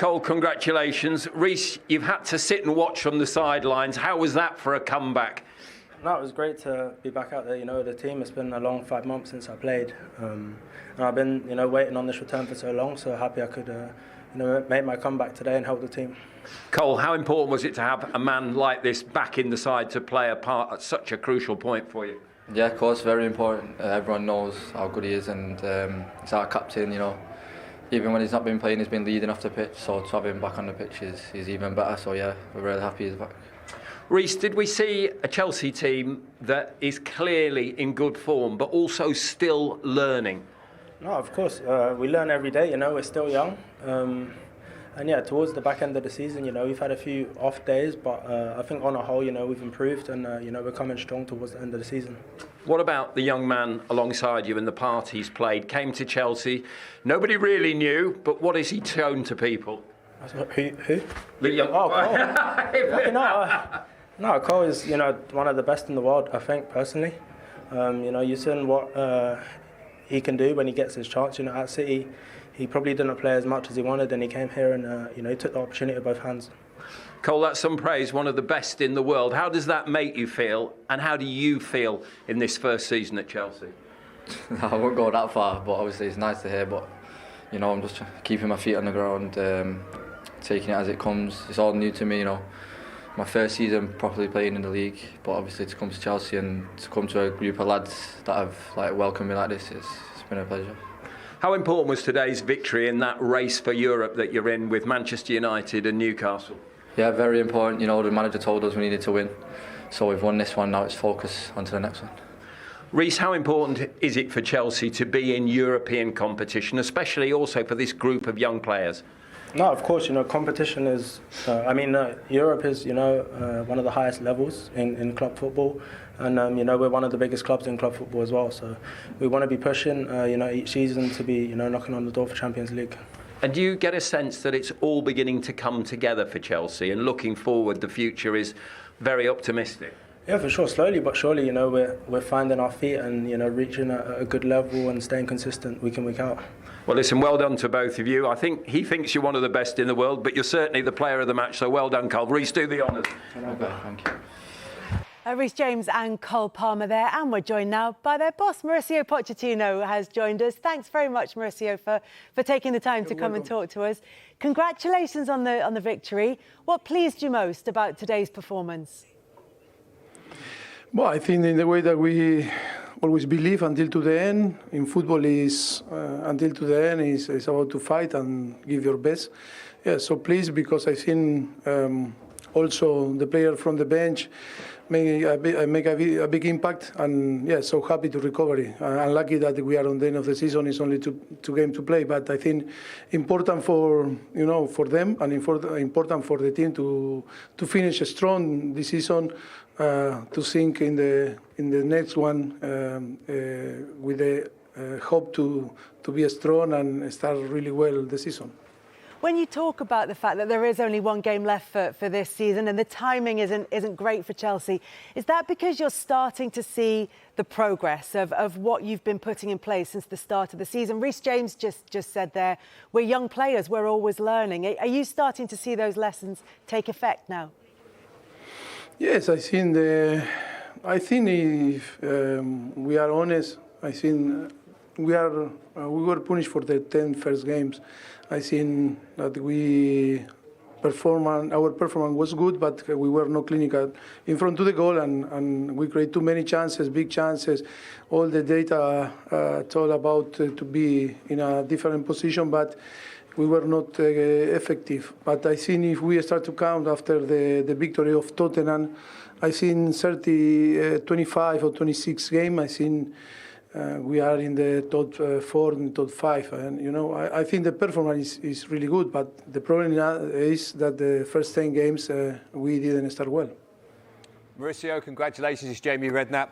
Cole, congratulations. Reece, you've had to sit and watch from the sidelines. How was that for a comeback? No, it was great to be back out there, with the team. It's been a long 5 months since I played. And I've been, waiting on this return for so long, so happy I could, make my comeback today and help the team. Cole, how important was it to have a man like this back in the side to play a part at such a crucial point for you? Yeah, of course, very important. Everyone knows how good he is, and he's our captain, Even when he's not been playing, he's been leading off the pitch, so to have him back on the pitch is even better. So yeah, we're really happy he's back. Reece, did we see a Chelsea team that is clearly in good form, but also still learning? No, of course. We learn every day, we're still young. And yeah, towards the back end of the season, we've had a few off days, but I think on a whole, we've improved and, we're coming strong towards the end of the season. What about the young man alongside you in the part he's played? Came to Chelsea, nobody really knew, but what has he shown to people? Who? The young... Oh, Cole. No, Cole is, one of the best in the world, I think, personally. You've seen what he can do when he gets his chance. At City, he probably didn't play as much as he wanted, and he came here and, he took the opportunity with both hands. Cole, that's some praise, one of the best in the world. How does that make you feel, and how do you feel in this first season at Chelsea? I won't go that far, but obviously it's nice to hear. But, I'm just keeping my feet on the ground, taking it as it comes. It's all new to me, My first season properly playing in the league, but obviously to come to Chelsea and to come to a group of lads that have welcomed me like this, it's been a pleasure. How important was today's victory in that race for Europe that you're in with Manchester United and Newcastle? Yeah, very important. The manager told us we needed to win, so we've won this one. Now it's focus onto the next one. Reece, how important is it for Chelsea to be in European competition, especially also for this group of young players? No, of course, competition is, Europe is, one of the highest levels in club football. And, we're one of the biggest clubs in club football as well. So we want to be pushing, each season to be, knocking on the door for Champions League. And do you get a sense that it's all beginning to come together for Chelsea and looking forward, the future is very optimistic? Yeah, for sure. Slowly but surely, we're finding our feet and, reaching a good level and staying consistent week in, week out. Well, listen, well done to both of you. I think he thinks you're one of the best in the world, but you're certainly the player of the match, so well done, Cole. Reece, do the honours. Okay, thank you. Reece James and Cole Palmer there, and we're joined now by their boss, Mauricio Pochettino, has joined us. Thanks very much, Mauricio, for taking the time to come and talk to us. Congratulations on the victory. What pleased you most about today's performance? Well, I think in the way that we always believe until to the end, in football is until to the end is about to fight and give your best. Yeah, so pleased because I think also the player from the bench make a big impact, and yeah, so happy to recovery. Unlucky that we are on the end of the season. It's only two games to play, but I think important for for them and important for the team to finish strong this season, to think in the next one with the hope to be strong and start really well the season. When you talk about the fact that there is only one game left for this season and the timing isn't great for Chelsea, is that because you're starting to see the progress of what you've been putting in place since the start of the season? Reece James just said there, we're young players, we're always learning. Are you starting to see those lessons take effect now? Yes, I think if we are honest, I think we were punished for the 10 first games. I think that our performance was good, but we were not clinical in front of the goal, and we create too many chances, big chances. All the data told about to be in a different position, but we were not effective. But I think if we start to count after the victory of Tottenham, I think 25 or 26 games, I think we are in the top 4 and top 5, and I think the performance is really good. But the problem is that the first 10 games we didn't start well. Mauricio, congratulations. It's Jamie Redknapp.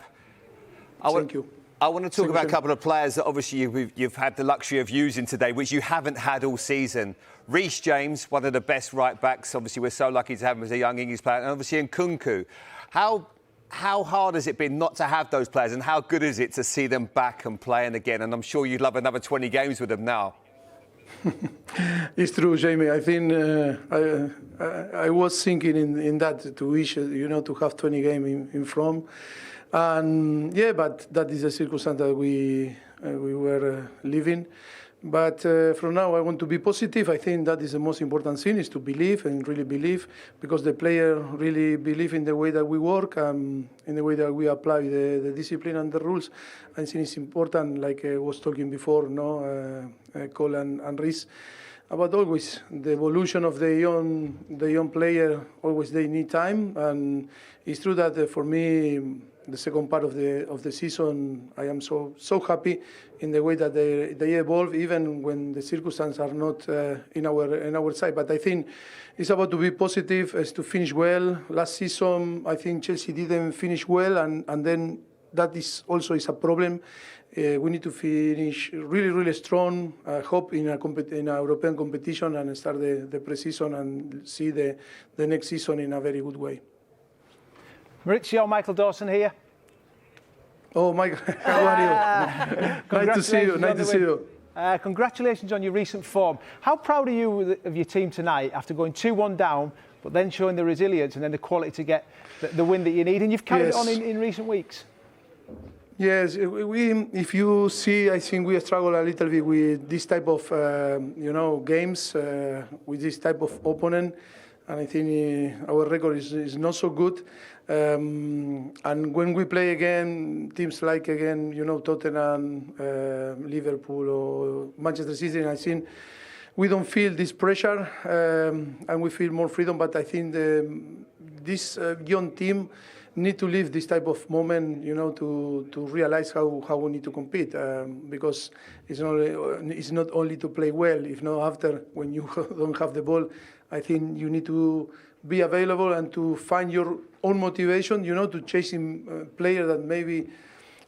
Thank you. I want to talk about a couple of players that obviously you've had the luxury of using today, which you haven't had all season. Reece James, one of the best right backs. Obviously, we're so lucky to have him as a young English player, and obviously Nkunku. How hard has it been not to have those players, and how good is it to see them back and playing again? And I'm sure you'd love another 20 games with them now. It's true, Jamie. I think I was thinking in that to wish, to have 20 games in front. And yeah, but that is the circumstance that we were living. But from now, I want to be positive. I think that is the most important thing, is to believe and really believe, because the player really believe in the way that we work, in the way that we apply the discipline and the rules. I think it's important, like I was talking before, Cole and Reece, about always the evolution of the young player. Always they need time, and it's true that for me, the second part of the season, I am so happy in the way that they evolve, even when the circumstances are not in our side. But I think it's about to be positive, is to finish well. Last season, I think Chelsea didn't finish well, and then that is also a problem. We need to finish really strong. Hope in a European competition and start the pre-season and see the next season in a very good way. Maurizio, Michael Dawson here. Oh, Michael, how are you? Nice to see you. Nice to see you. Congratulations on your recent form. How proud are you of your team tonight after going 2-1 down, but then showing the resilience and then the quality to get the win that you need? And you've carried it on in recent weeks. Yes, if you see, I think we struggle a little bit with this type of, games, with this type of opponent. And I think our record is not so good. And when we play again, teams like Tottenham, Liverpool or Manchester City, I think we don't feel this pressure, and we feel more freedom. But I think this young team need to live this type of moment, to realize how we need to compete, because it's not only to play well. If not, after, when you don't have the ball, I think you need to be available and to find your own motivation, to chasing players that maybe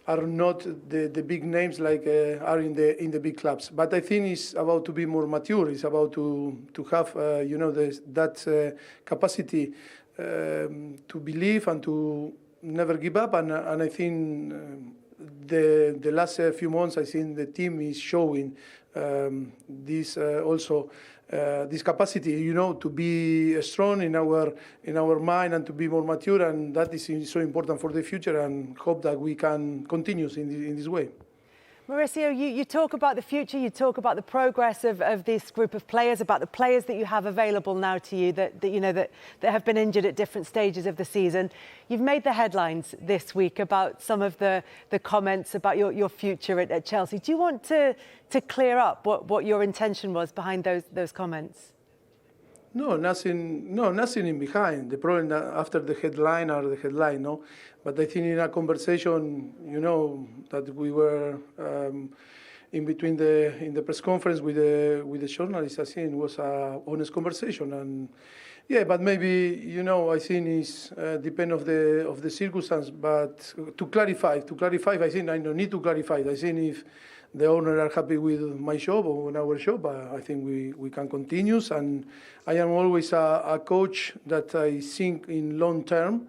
are not the big names like are in the big clubs. But I think it's about to be more mature. It's about to have that capacity to believe and to never give up. And I think the last few months, I think the team is showing this also. This capacity, to be strong in our mind and to be more mature, and that is so important for the future, and hope that we can continue in this way. Mauricio, you talk about the future, you talk about the progress of this group of players, about the players that you have available now to you that have been injured at different stages of the season. You've made the headlines this week about some of the comments about your future at Chelsea. Do you want to clear up what your intention was behind those comments? No, nothing in behind. The problem that after the headline are the headline, no. But I think in a conversation, that we were in between in the press conference with the journalists, I think it was a honest conversation. And yeah, but maybe I think it's depend of the circumstance. But to clarify, I think I don't need to clarify. I think if the owner are happy with my job or our job, I think we can continue. And I am always a coach that I think in long term.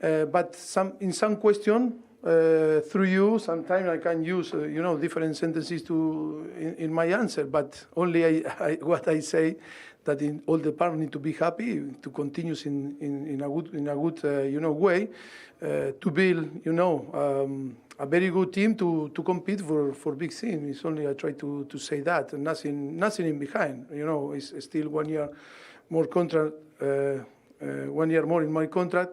But in some question, through you, sometimes I can use different sentences in my answer. But only what I say, that in all the parts need to be happy to continue in a good way, to build a very good team to compete for big things. It's only I try to say that, and nothing in behind. It's still 1 year more contract, 1 year more in my contract.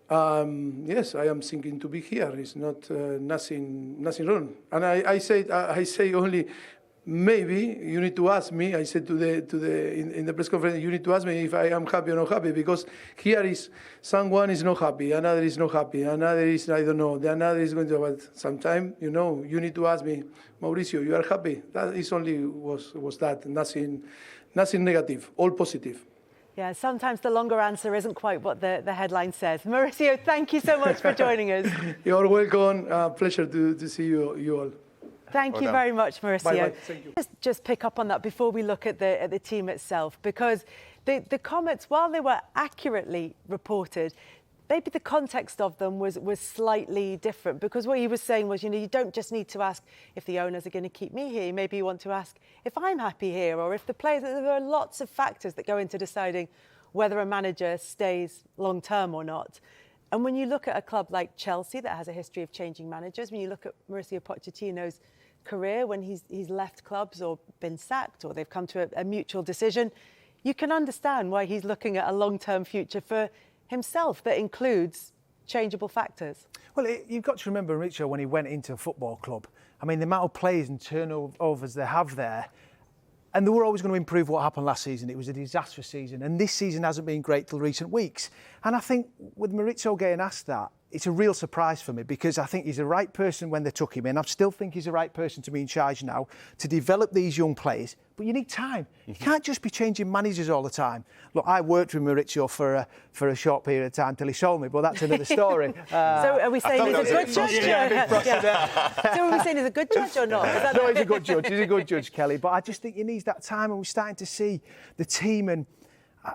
Yes, I am thinking to be here. It's not nothing wrong. And I say only, maybe you need to ask me. I said in the press conference, you need to ask me if I am happy or not happy, because here is someone is not happy, another is not happy, another is I don't know, the another is going to. But sometime you need to ask me, Mauricio, you are happy? That is only was that, nothing negative, all positive. Yeah, sometimes the longer answer isn't quite what the headline says. Mauricio, thank you so much for joining us. You're welcome. Pleasure to see you all. Thank you very much, Mauricio. Bye-bye. Thank you. Just pick up on that before we look at the team itself, because the comments, while they were accurately reported, maybe the context of them was slightly different, because what he was saying was, you don't just need to ask if the owners are going to keep me here. Maybe you want to ask if I'm happy here, or if the players. There are lots of factors that go into deciding whether a manager stays long term or not. And when you look at a club like Chelsea that has a history of changing managers, when you look at Mauricio Pochettino's career, when he's left clubs or been sacked, or they've come to a mutual decision, you can understand why he's looking at a long-term future for himself that includes changeable factors. Well, you've got to remember, Mauricio, when he went into a football club, I mean, the amount of players and turnovers they have there, and they were always going to improve what happened last season. It was a disastrous season, and this season hasn't been great till recent weeks. And I think with Mauricio getting asked that, it's a real surprise for me, because I think he's the right person when they took him in. I still think he's the right person to be in charge now, to develop these young players. But you need time. You can't just be changing managers all the time. Look, I worked with Mauricio for a short period of time till he sold me, but that's another story. So are we saying he's a good judge? So are we saying he's a good judge or not? No, he's a good judge. He's a good judge, Kelly. But I just think he needs that time, and we're starting to see the team. And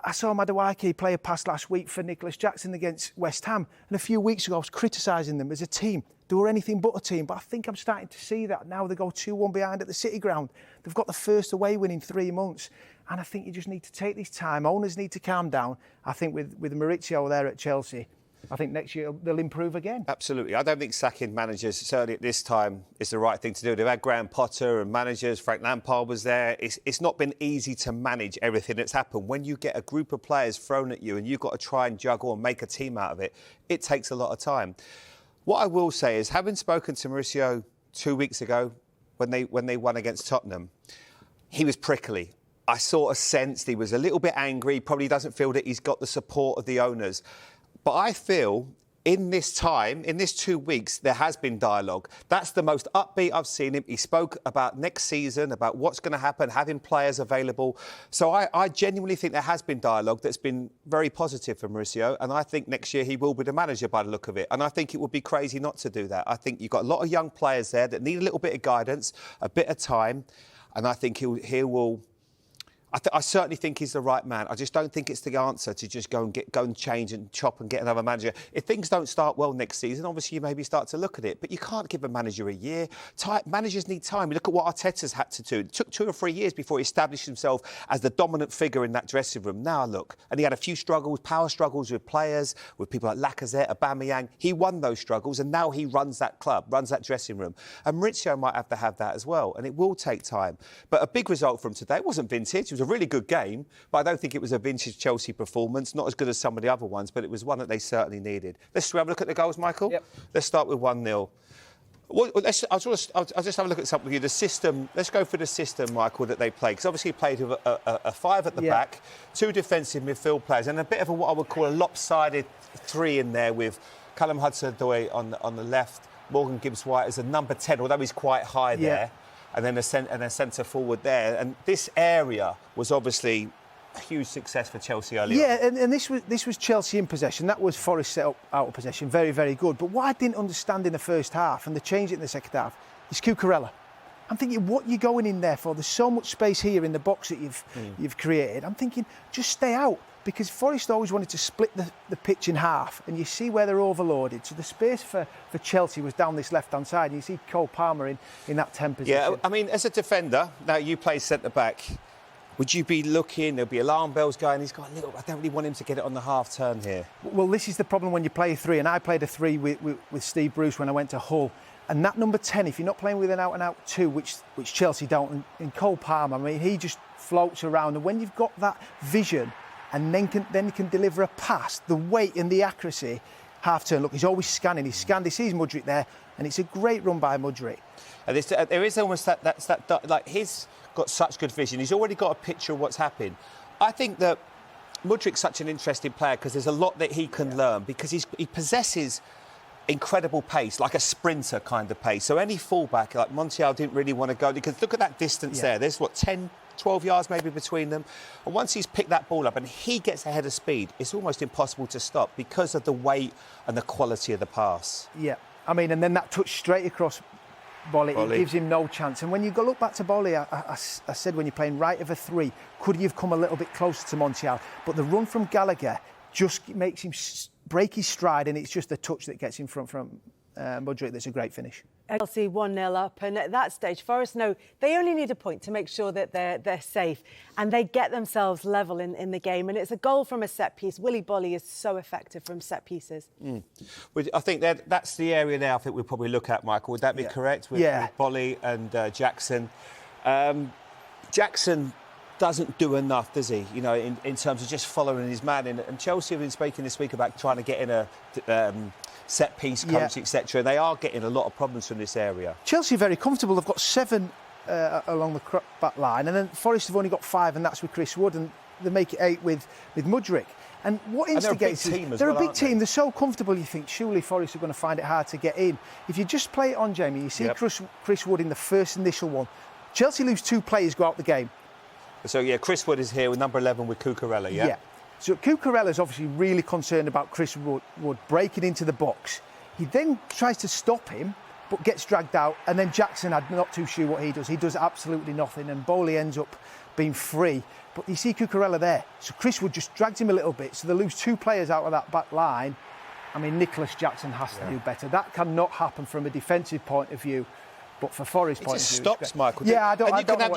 I saw Madueke play a pass last week for Nicholas Jackson against West Ham, and a few weeks ago I was criticising them as a team. They were anything but a team, but I think I'm starting to see that now. They go 2-1 behind at the City Ground. They've got the first away win in 3 months, and I think you just need to take this time. Owners need to calm down. I think with Mauricio there at Chelsea, I think next year they'll improve again. Absolutely. I don't think sacking managers, certainly at this time, is the right thing to do. They've had Graham Potter and managers. Frank Lampard was there. It's not been easy to manage everything that's happened. When you get a group of players thrown at you and you've got to try and juggle and make a team out of it, it takes a lot of time. What I will say is, having spoken to Mauricio 2 weeks ago when they won against Tottenham, he was prickly. I sort of sensed he was a little bit angry. Probably doesn't feel that he's got the support of the owners. But I feel in this time, in this 2 weeks, there has been dialogue. That's the most upbeat I've seen him. He spoke about next season, about what's going to happen, having players available. So I genuinely think there has been dialogue that's been very positive for Mauricio. And I think next year he will be the manager by the look of it. And I think it would be crazy not to do that. I think you've got a lot of young players there that need a little bit of guidance, a bit of time. And I think he will... I certainly think he's the right man. I just don't think it's the answer to just go and change and chop and get another manager. If things don't start well next season, obviously you maybe start to look at it. But you can't give a manager a year. Managers need time. You look at what Arteta's had to do. It took 2 or 3 years before he established himself as the dominant figure in that dressing room. Now look, and he had a few struggles, power struggles with players, with people like Lacazette, Aubameyang. He won those struggles, and now he runs that club, runs that dressing room. And Mauricio might have to have that as well, and it will take time. But a big result from today wasn't vintage. It was a really good game, but I don't think it was a vintage Chelsea performance, not as good as some of the other ones, but it was one that they certainly needed. Let's have a look at the goals, Michael. Yep. Let's start with 1-0. I'll just have a look at something with you. The system, let's go through the system, Michael, that they played. Because obviously he played with a 5 at the back, 2 defensive midfield players, and a bit of what I would call a lopsided 3 in there with Callum Hudson-Odoi on the left, Morgan Gibbs-White as a number 10, although he's quite high there. And then a centre forward there. And this area was obviously a huge success for Chelsea earlier. Yeah, and this was Chelsea in possession. That was Forest set up out of possession. Very, very good. But what I didn't understand in the first half, and they changed it in the second half, is Cucurella. I'm thinking, what are you going in there for? There's so much space here in the box that you've created. I'm thinking, just stay out. Because Forest always wanted to split the pitch in half, and you see where they're overloaded. So the space for Chelsea was down this left-hand side, and you see Cole Palmer in that 10 position. Yeah, I mean, as a defender, now you play centre-back, would you be looking, there'll be alarm bells going, he's got a little, I don't really want him to get it on the half-turn here. Well, this is the problem when you play a 3, and I played a 3 with Steve Bruce when I went to Hull. And that number 10, if you're not playing with an out-and-out 2, which Chelsea don't, and Cole Palmer, I mean, he just floats around. And when you've got that vision, and then can deliver a pass, the weight and the accuracy, half-turn. Look, he's always scanning. He's scanned. He sees Mudryk there, and it's a great run by Mudryk. And there is almost that, like, he's got such good vision. He's already got a picture of what's happening. I think that Mudryk's such an interesting player because there's a lot that he can learn because he possesses incredible pace, like a sprinter kind of pace. So any fullback, like Montiel didn't really want to go, because look at that distance there. There's, 12 yards maybe between them. And once he's picked that ball up and he gets ahead of speed, it's almost impossible to stop because of the weight and the quality of the pass. Yeah, I mean, and then that touch straight across Bolly, it gives him no chance. And when you go look back to Bolly, I said when you're playing right of a 3, could he have come a little bit closer to Montiel? But the run from Gallagher just makes him break his stride, and it's just the touch that gets in front from Mudryk that's a great finish. Chelsea 1-0 up, and at that stage, Forest know they only need a point to make sure that they're safe, and they get themselves level in the game. And it's a goal from a set piece. Willy Bolly is so effective from set pieces. I think that's the area now I think we'll probably look at, Michael. Would that be correct? With Bolly and Jackson. Jackson doesn't do enough, does he? You know, in terms of just following his man. And Chelsea have been speaking this week about trying to get in a set-piece coach, etc. They are getting a lot of problems from this area. Chelsea are very comfortable. They've got 7 along the back line, and then Forest have only got 5, and that's with Chris Wood, and they make it 8 with Mudryk. And what instigates they're a big team. They're so comfortable, you think, surely Forest are going to find it hard to get in. If you just play it on, Jamie, you see Chris Wood in the first initial one. Chelsea lose 2 players, go out the game. So, Chris Wood is here with number 11 with Cucurella, yeah? So Cucurella's obviously really concerned about Chris Wood breaking into the box. He then tries to stop him, but gets dragged out. And then Jackson, I'm not too sure what he does. He does absolutely nothing, and Bowley ends up being free. But you see Cucurella there. So Chris Wood just drags him a little bit. So they lose 2 players out of that back line. I mean, Nicholas Jackson has to do better. That cannot happen from a defensive point of view. But for Forest point of view, stops, Michael. Yeah,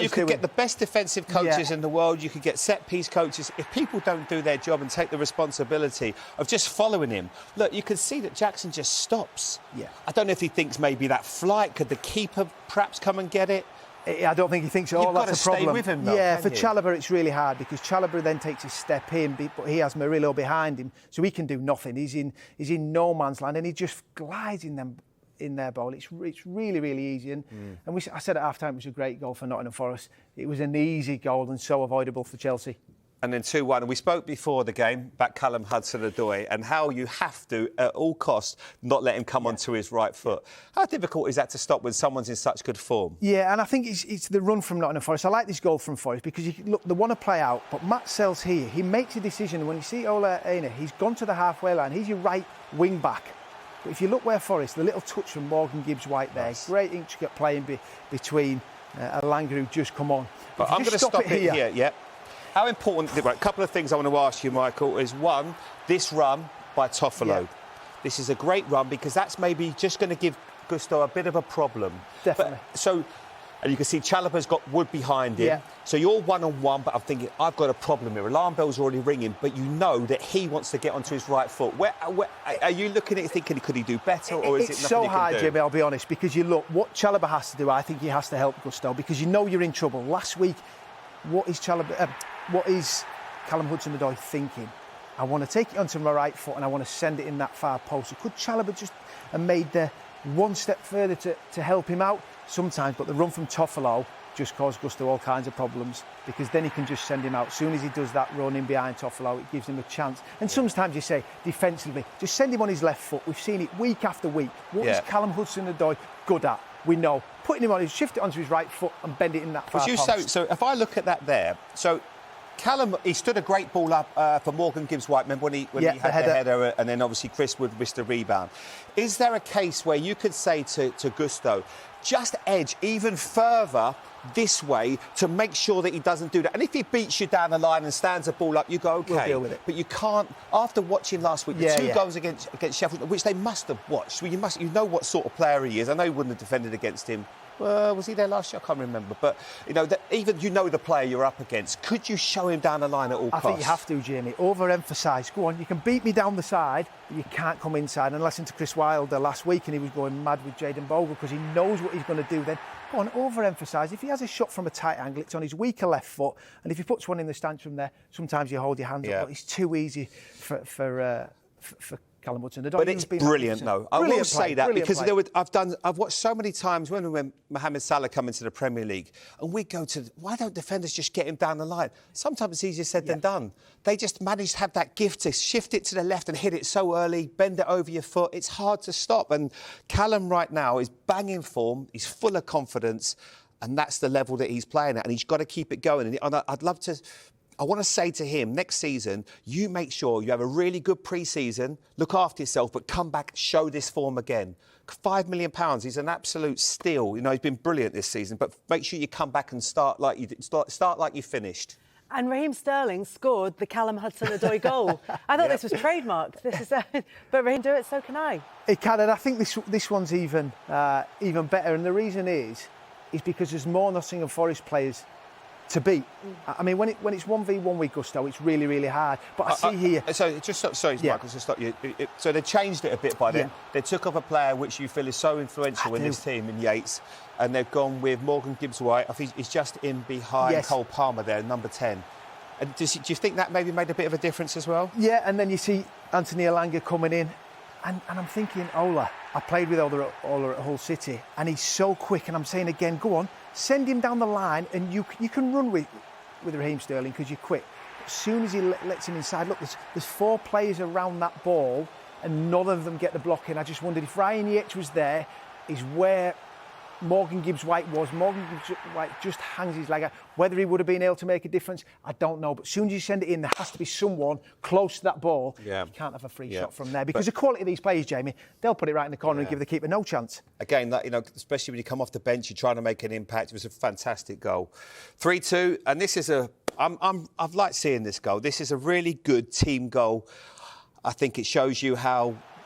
you could get the best defensive coaches in the world. You could get set-piece coaches. If people don't do their job and take the responsibility of just following him, look, you can see that Jackson just stops. Yeah. I don't know if he thinks maybe that flight, could the keeper perhaps come and get it? I don't think he thinks, that's a problem. You've got to stay with him, though, yeah, for Chalobah it's really hard, because Chalobah then takes a step in, but he has Murillo behind him, so he can do nothing. He's in no man's land, and he just glides in their ball. It's really, really easy. And I said at half-time it was a great goal for Nottingham Forest. It was an easy goal and so avoidable for Chelsea. And then 2-1. And we spoke before the game about Callum Hudson-Odoi and how you have to, at all costs, not let him come onto his right foot. How difficult is that to stop when someone's in such good form? Yeah, and I think it's the run from Nottingham Forest. I like this goal from Forest because, look, they want to play out, but Matt Sells here, he makes a decision. And when you see Ola Aina, he's gone to the halfway line. He's your right wing-back. But if you look where Forest, the little touch from Morgan Gibbs-White there, great intricate playing between Alanga, who just come on. But I'm going to stop it here. Yeah. How important, right, a couple of things I want to ask you, Michael, is one, this run by Toffolo. Yeah. This is a great run because that's maybe just going to give Gusto a bit of a problem. Definitely. And you can see Chalobah's got Wood behind him. Yeah. So you're one-on-one, but I'm thinking, I've got a problem here. Alarm bell's already ringing, but you know that he wants to get onto his right foot. Where are you looking at it thinking, could he do better, or is it nothing he can do? It's so hard, Jimmy, I'll be honest, because you look, what Chalobah has to do, I think he has to help Gusto, because you know you're in trouble. Last week, what is Callum Hudson-Odoi thinking? I want to take it onto my right foot and I want to send it in that far post. So could Chalobah just have made the one step further to help him out? Sometimes, but the run from Toffolo just caused Gusto all kinds of problems, because then he can just send him out. As soon as he does that run in behind Toffolo, it gives him a chance. And sometimes you say, defensively, just send him on his left foot. We've seen it week after week. What is Callum Hudson-Odoi good at? We know. Putting him on, his shift it onto his right foot and bend it in that far post. So if I look at that there, so Callum, he stood a great ball up for Morgan Gibbs-White. Remember when he had the header, and then obviously Chris Wood missed a rebound. Is there a case where you could say to Gusto, just edge even further this way to make sure that he doesn't do that? And if he beats you down the line and stands the ball up, you go, OK. We'll deal with it. But you can't, after watching last week, the two goals against Sheffield, which they must have watched, well, you know what sort of player he is. I know he wouldn't have defended against him. Was he there last year? I can't remember. But, even the player you're up against, could you show him down the line at all costs? I think you have to, Jamie. Overemphasise. Go on, you can beat me down the side, but you can't come inside. And I listened to Chris Wilder last week, and he was going mad with Jayden Bogle because he knows what he's going to do then. Go on, overemphasise. If he has a shot from a tight angle, it's on his weaker left foot. And if he puts one in the stance from there, sometimes you hold your hands up. But it's too easy for Callum Hudson-Odoi. But it's brilliant, though. I will say that because I've watched so many times when Mohamed Salah come into the Premier League, and we go to, why don't defenders just get him down the line? Sometimes it's easier said than done. They just manage to have that gift to shift it to the left and hit it so early, bend it over your foot. It's hard to stop. And Callum right now is banging form. He's full of confidence, and that's the level that he's playing at. And he's got to keep it going. And I want to say to him, next season, you make sure you have a really good pre-season, look after yourself, but come back, show this form again. £5 million, he's an absolute steal. He's been brilliant this season, but make sure you come back and start like you finished. And Raheem Sterling scored the Callum Hudson-Odoi goal. I thought this was trademarked. This is, but Raheem do it, so can I. It can, and I think this one's even better. And the reason is because there's more Nottingham Forest players to beat. I mean, when it's 1v1 with Gusto, it's really, really hard. But I see here... So, just sorry, Michael, to stop you. So they changed it a bit by then. Yeah. They took up a player which you feel is so influential in this team, in Yates, and they've gone with Morgan Gibbs-White. I think he's just in behind Cole Palmer there, number 10. And do you think that maybe made a bit of a difference as well? Yeah, and then you see Anthony Elanga coming in, and I'm thinking, Ola, I played with Ola at Hull City, and he's so quick, and I'm saying again, go on, send him down the line, and you can run with Raheem Sterling because you're quick. As soon as he lets him inside, look, there's 4 players around that ball, and none of them get the block in. I just wondered if Ryan Yates was there, is where Morgan Gibbs-White was. Morgan Gibbs-White just hangs his leg out. Whether he would have been able to make a difference, I don't know. But as soon as you send it in, there has to be someone close to that ball. Yeah. You can't have a free shot from there. Because the quality of these players, Jamie, they'll put it right in the corner and give the keeper no chance. Again, that, especially when you come off the bench, you're trying to make an impact. It was a fantastic goal. 3-2, and this is I've liked seeing this goal. This is a really good team goal. I think it shows you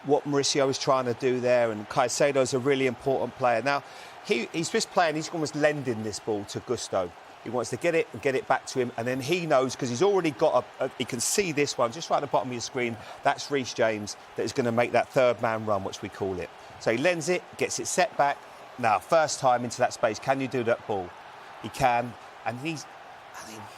what Mauricio is trying to do there, and Caicedo's a really important player. Now, he's just playing, he's almost lending this ball to Gusto. He wants to get it back to him, and then he knows, because he's already got he can see this one, just right at the bottom of your screen, that's Reece James, that is going to make that third man run, which we call it. So he lends it, gets it set back. Now, first time into that space, can you do that ball? He can, and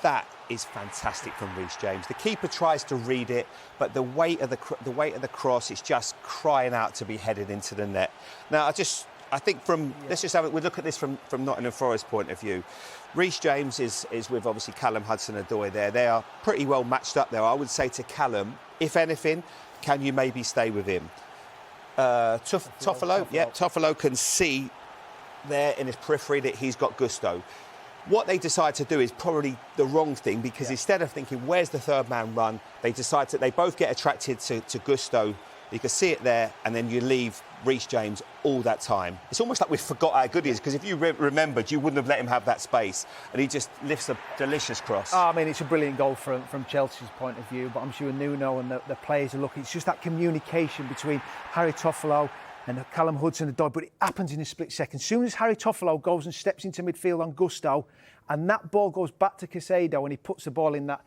that is fantastic from Reece James. The keeper tries to read it, but the weight of the cross is just crying out to be headed into the net. Now, I think let's just we'll look at this from Nottingham Forest point of view. Reece James is with obviously Callum Hudson-Odoi there. They are pretty well matched up there. I would say to Callum, if anything, can you maybe stay with him? Toffolo can see there in his periphery that he's got Gusto. What they decide to do is probably the wrong thing, because instead of thinking, where's the third man run, they decide they both get attracted to Gusto. You can see it there, and then you leave Reece James all that time. It's almost like we forgot how good he is, because if you remembered, you wouldn't have let him have that space, and he just lifts a delicious cross. I mean, it's a brilliant goal from Chelsea's point of view, but I'm sure Nuno and the players are looking. It's just that communication between Harry Toffolo and Callum Hudson-Odoi, but it happens in a split second. As soon as Harry Toffolo goes and steps into midfield on Gusto, and that ball goes back to Caicedo, and he puts the ball in that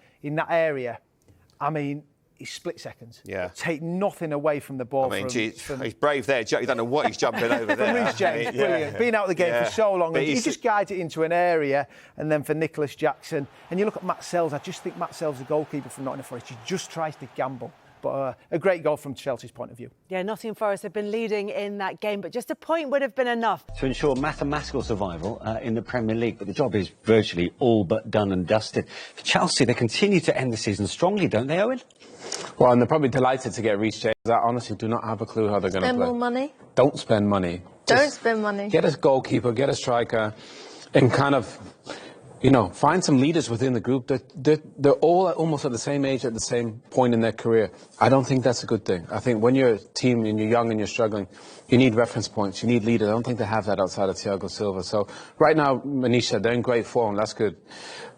area, I mean, it's split seconds. Yeah. Take nothing away from the ball. I mean, he's brave there. You don't know what he's jumping over there. From Reece James, brilliant. Been out of the game for so long. And he just guides it into an area, and then for Nicholas Jackson. And you look at Matt Sells, I just think Matt Sells, the goalkeeper from Nottingham Forest, he just tries to gamble. But a great goal from Chelsea's point of view. Yeah, Nottingham Forest have been leading in that game, but just a point would have been enough to ensure mathematical survival in the Premier League. But the job is virtually all but done and dusted. For Chelsea, they continue to end the season strongly, don't they, Owen? Well, and they're probably delighted to get Reece James. I honestly do not have a clue how they're going to play. Spend more money? Don't spend money. Don't spend money. Get a goalkeeper, get a striker, and kind of, find some leaders within the group. They're all almost at the same age, at the same point in their career. I don't think that's a good thing. I think when you're a team and you're young and you're struggling, you need reference points, you need leaders. I don't think they have that outside of Thiago Silva. So right now, Manish said they're in great form. That's good.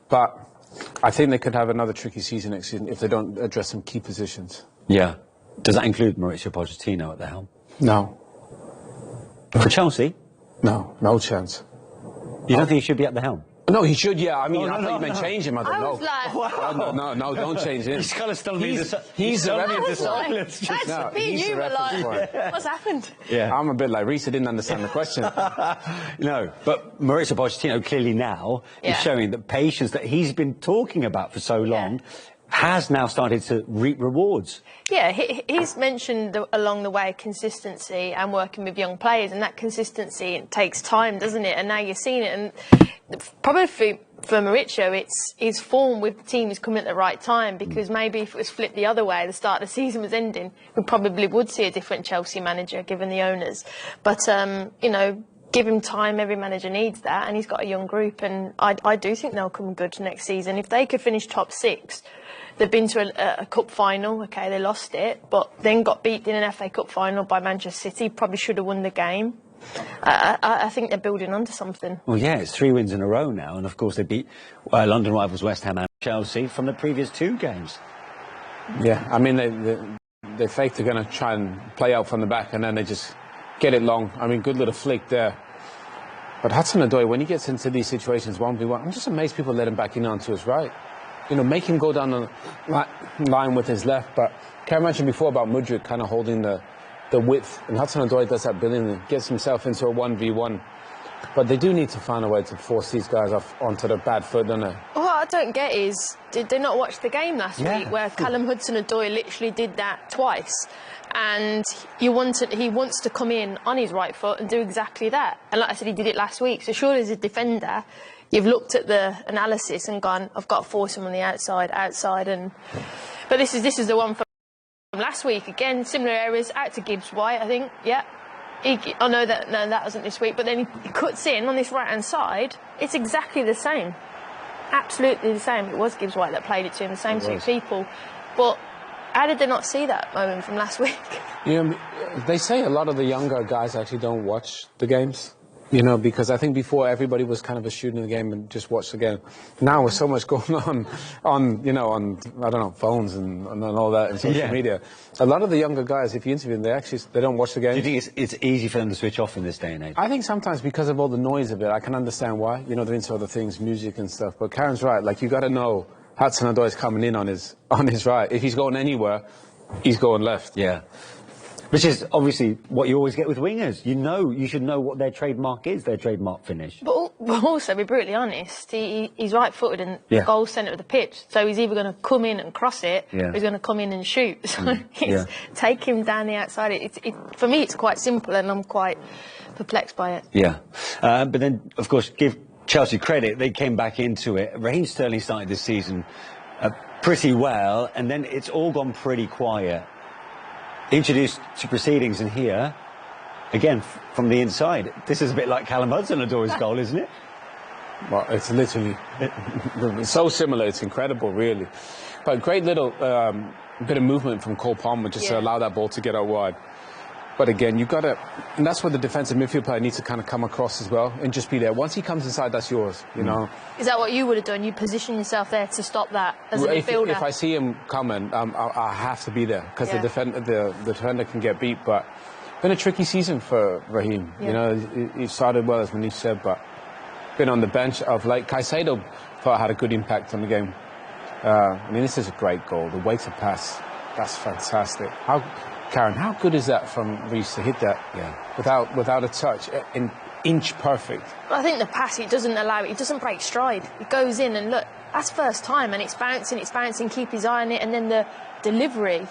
But I think they could have another tricky season next season if they don't address some key positions. Yeah. Does that include Mauricio Pochettino at the helm? No. For Chelsea? No chance. You don't think he should be at the helm? No, he should, yeah. I mean, I thought you meant change him. I don't know. I was like, wow. No, don't change him. He's kind of still He's the reference point. me and you were like, what's happened? Yeah. I'm a bit like Reece, I didn't understand the question. No, but Mauricio Pochettino clearly now is showing that patience that he's been talking about for so long has now started to reap rewards. Yeah, he's mentioned along the way consistency and working with young players, and that consistency, it takes time, doesn't it? And now you're seeing it, and probably for Mauricio, it's his form with the team is coming at the right time, because maybe if it was flipped the other way, the start of the season was ending, we probably would see a different Chelsea manager, given the owners. But, give him time, every manager needs that, and he's got a young group, and I do think they'll come good next season. If they could finish top 6, they've been to a cup final, okay, they lost it, but then got beaten in an FA Cup final by Manchester City, probably should have won the game. I think they're building onto something. Well, yeah, it's 3 wins in a row now, and of course they beat London rivals West Ham and Chelsea from the previous 2 games. Yeah, I mean, they fake they're going to try and play out from the back, and then they just get it long. I mean, good little flick there. But Hudson-Odoi, when he gets into these situations 1v1, I'm just amazed people let him back in onto his right. You know, make him go down the line with his left. But Karen mentioned before about Mudryk kind of holding the width, and Hudson-Odoi does that brilliantly, gets himself into a 1v1. But they do need to find a way to force these guys off onto the bad foot, don't they? What I don't get is, did they not watch the game last week where Callum Hudson-Odoi literally did that twice? And he wants to come in on his right foot and do exactly that. And like I said, he did it last week. So surely as a defender, you've looked at the analysis and gone, I've got to force him on the outside. And but this is the one from last week. Again, similar areas, out to Gibbs-White, I think. Yeah. I know that, no, that wasn't this week, but then he cuts in on this right-hand side. It's exactly the same. Absolutely the same. It was Gibbs-White that played it to him, the same 2 people. But how did they not see that moment from last week? You know, they say a lot of the younger guys actually don't watch the games. You know, because I think before everybody was kind of a student of the game and just watched the game. Now with so much going on you know, on I don't know, phones and all that and social media. A lot of the younger guys, if you interview them, they don't watch the game. Do you think it's easy for them to switch off in this day and age? I think sometimes because of all the noise of it, I can understand why. You know, they're into other things, music and stuff. But Karen's right. Like, you got to know Hudson-Odoi is coming in on his right. If he's going anywhere, he's going left. Yeah. Which is obviously what you always get with wingers. You should know what their trademark is, their trademark finish. But also, to be brutally honest, he's right-footed and goal centre of the pitch. So he's either going to come in and cross it, or he's going to come in and shoot. So take him down the outside. For me, it's quite simple, and I'm quite perplexed by it. Yeah. But then, of course, give Chelsea credit. They came back into it. Raheem Sterling started this season pretty well, and then it's all gone pretty quiet. Introduced to proceedings, and here, again, from the inside. This is a bit like Callum Hudson-Odoi's goal, isn't it? Well, it's literally so similar. It's incredible, really. But great little bit of movement from Cole Palmer just to allow that ball to get out wide. But again, you've got to, and that's where the defensive midfield player needs to kind of come across as well and just be there. Once he comes inside, that's yours, you know. Is that what you would have done? You position yourself there to stop that as a midfielder? If I see him coming, I have to be there because the defender can get beat. But been a tricky season for Raheem. You know, he started well, as Manish said, but been on the bench of late. Caicedo thought had a good impact on the game. I mean, this is a great goal. The way to pass, that's fantastic. Karen, how good is that from Reece to hit that without a touch, in inch perfect? I think the pass, it doesn't break stride. It goes in and look, that's first time and it's bouncing, keep his eye on it, and then the delivery,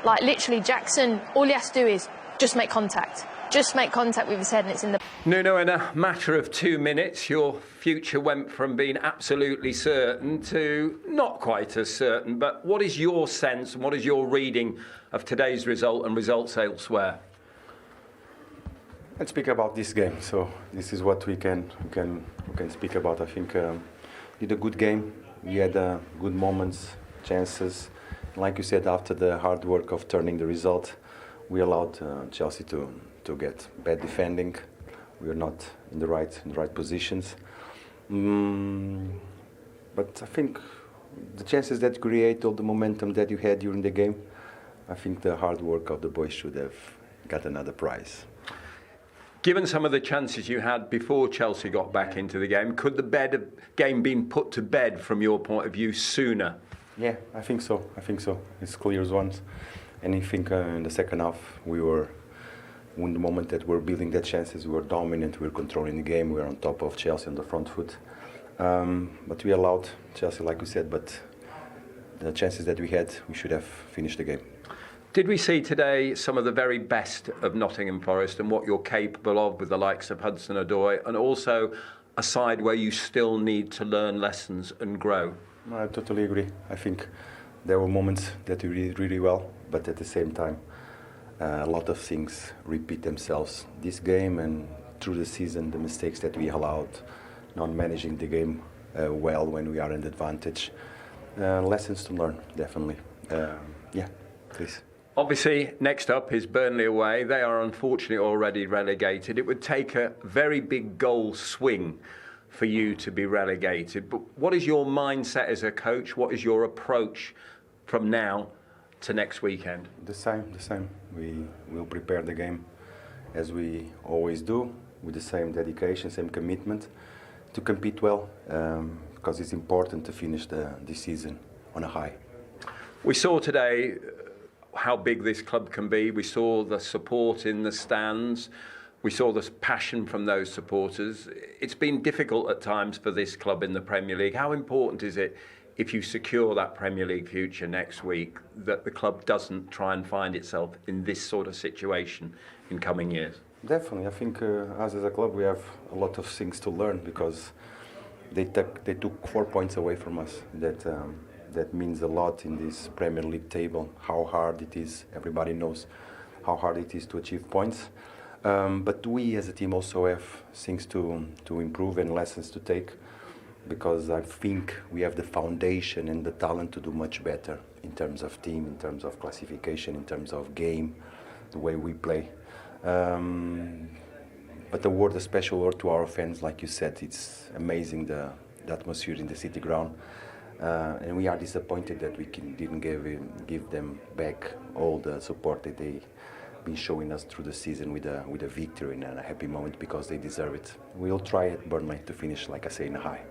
like literally Jackson, all he has to do is just make contact. Just make contact with his head and it's in the... Nuno, in a matter of 2 minutes, your future went from being absolutely certain to not quite as certain. But what is your sense and what is your reading of today's result and results elsewhere? Let's speak about this game. So this is what we can speak about. I think did a good game. We had good moments, chances. Like you said, after the hard work of turning the result, we allowed Chelsea to get bad defending. We were not in the right positions. But I think the chances that you create, all the momentum that you had during the game, I think the hard work of the boys should have got another prize. Given some of the chances you had before Chelsea got back into the game, could the game been put to bed from your point of view sooner? Yeah, I think so. It's clear as once. And I think in the second half, in the moment that we're building the chances, we were dominant, we were controlling the game, we were on top of Chelsea on the front foot. But we allowed Chelsea, like you said, but the chances that we had, we should have finished the game. Did we see today some of the very best of Nottingham Forest and what you're capable of with the likes of Hudson-Odoi, and also a side where you still need to learn lessons and grow? I totally agree. I think there were moments that we did really well, but at the same time, a lot of things repeat themselves this game and through the season, the mistakes that we allowed, not managing the game well when we are in advantage. Lessons to learn, definitely. Please. Obviously, next up is Burnley away. They are unfortunately already relegated. It would take a very big goal swing for you to be relegated. But what is your mindset as a coach? What is your approach from now to next weekend? The same. We will prepare the game as we always do, with the same dedication, same commitment to compete well, because it's important to finish this season on a high. We saw today how big this club can be. We saw the support in the stands. We saw the passion from those supporters. It's been difficult at times for this club in the Premier League. How important is it, if you secure that Premier League future next week, that the club doesn't try and find itself in this sort of situation in coming years? Definitely. I think us as a club, we have a lot of things to learn, because they took 4 points away from us. That means a lot in this Premier League table, how hard it is. Everybody knows how hard it is to achieve points. But we as a team also have things to improve and lessons to take, because I think we have the foundation and the talent to do much better in terms of team, in terms of classification, in terms of game, the way we play. But a special word to our fans, like you said, it's amazing the atmosphere in the City Ground. And we are disappointed that we didn't give them back all the support that they've been showing us through the season with a victory and a happy moment, because they deserve it. We'll try at Burnley to finish, like I say, in a high.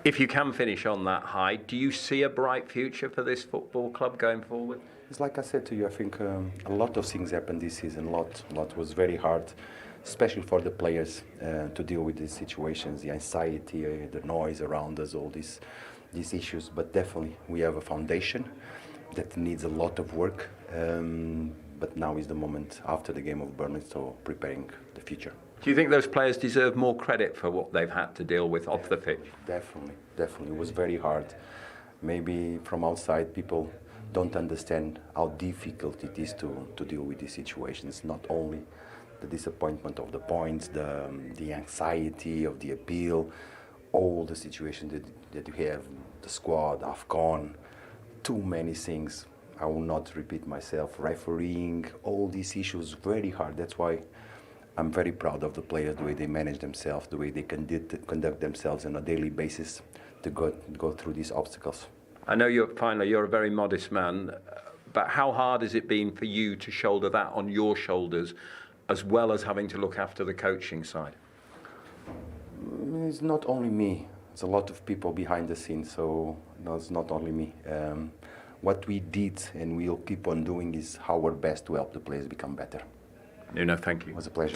If you can finish on that high, do you see a bright future for this football club going forward? It's like I said to you, I think a lot of things happened this season. A lot was very hard, especially for the players, to deal with these situations, the anxiety, the noise around us, all these issues. But definitely we have a foundation that needs a lot of work. But now is the moment after the game of Burnley, so preparing the future. Do you think those players deserve more credit for what they've had to deal with off the pitch? Definitely. It was very hard. Maybe from outside, people don't understand how difficult it is to deal with these situations. Not only the disappointment of the points, the anxiety of the appeal, all the situations that you have, the squad, AFCON, too many things. I will not repeat myself. Refereeing, all these issues, very hard. That's why I'm very proud of the players, the way they manage themselves, the way they conduct themselves on a daily basis to go through these obstacles. I know you're a very modest man, but how hard has it been for you to shoulder that on your shoulders, as well as having to look after the coaching side? It's not only me. There's a lot of people behind the scenes, so no, it's not only me. What we did and we'll keep on doing is our best to help the players become better. Nuno, thank you. It was a pleasure.